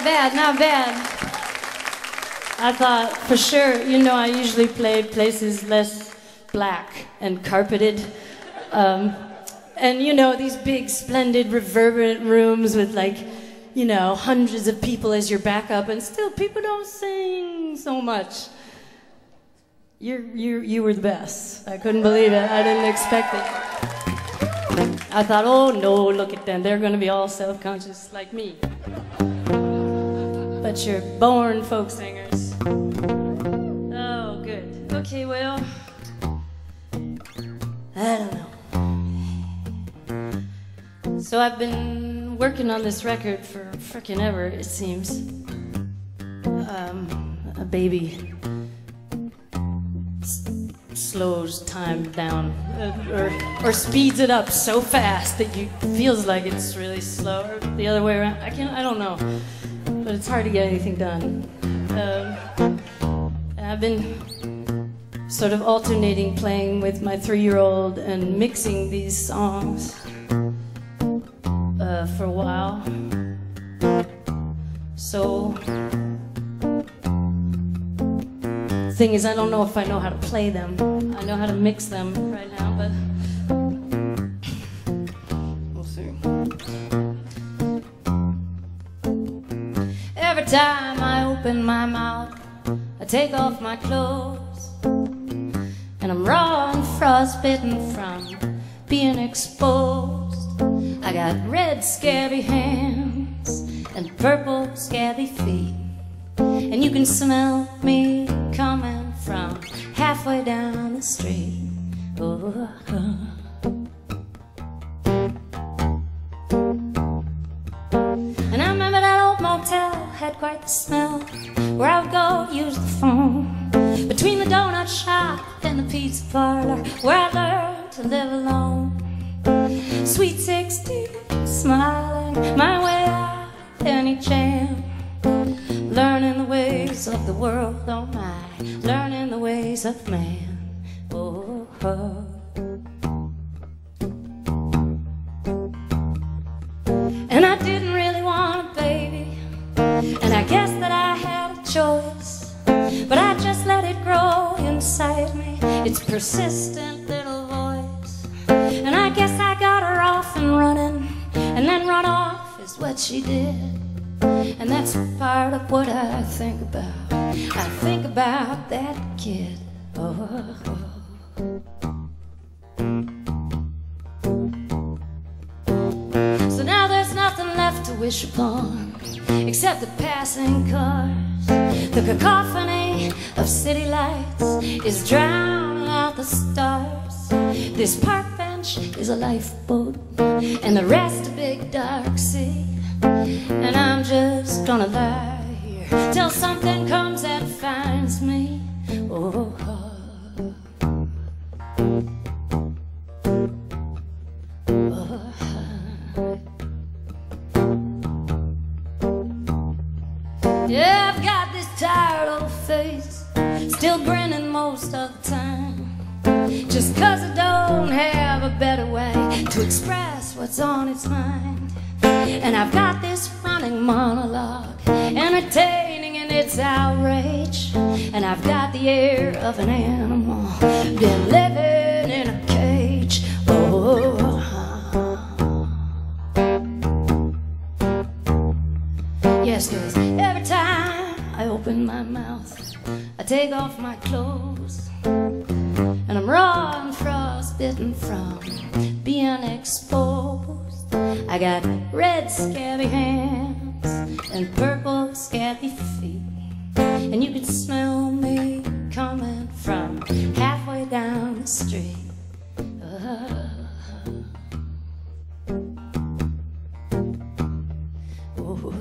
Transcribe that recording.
not bad, not bad. I thought, for sure, you know, I usually play places less black and carpeted. And, you know, these big, splendid, reverberant rooms with, like, you know, hundreds of people as your backup, and still people don't sing so much. You were the best. I couldn't believe it. I didn't expect it. I thought, oh no, look at them. They're going to be all self-conscious like me. But you're born folk singers. Oh, good. Okay, well, I don't know. So I've been working on this record for frickin' ever, it seems. A baby slows time down, or speeds it up so fast that you feels like it's really slow, or the other way around. I don't know, but it's hard to get anything done. And I've been sort of alternating playing with my 3-year-old and mixing these songs for a while. So the thing is, I don't know if I know how to play them. I know how to mix them right now, but we'll see. Every time I open my mouth, I take off my clothes, and I'm raw and frostbitten from being exposed. I got red scabby hands and purple scabby feet, and you can smell me coming from halfway down the street. Oh. And I remember that old motel had quite the smell, where I would go use the phone between the donut shop and the pizza parlor, where I learned to live alone. Sweet 16, smiling my way out any jam, learning the ways of the world, oh my, learning the ways of man. Oh, oh. And I didn't really want a baby, and I guess that I had a choice, but I just let it grow inside me, its persistent little voice. And I guess I got her off and running, and then run off is what she did. And that's part of what I think about. I think about that kid. Oh. So now there's nothing left to wish upon except the passing cars. The cacophony of city lights is drowning out the stars. This park bench is a lifeboat, and the rest a big dark sea. And I'm just gonna lie here till something comes and finds me. Oh, oh. Oh. Yeah, I've got this tired old face, still grinning most of the time, just 'cause I don't have a better way to express what's on its mind. And I've got this running monologue, entertaining in its outrage, and I've got the air of an animal, been living in a cage. Oh. Yes, 'cause every time I open my mouth, I take off my clothes, and I'm raw and frostbitten from being exposed. I got red scabby hands and purple scabby feet, and you can smell me coming from halfway down the street. Oh.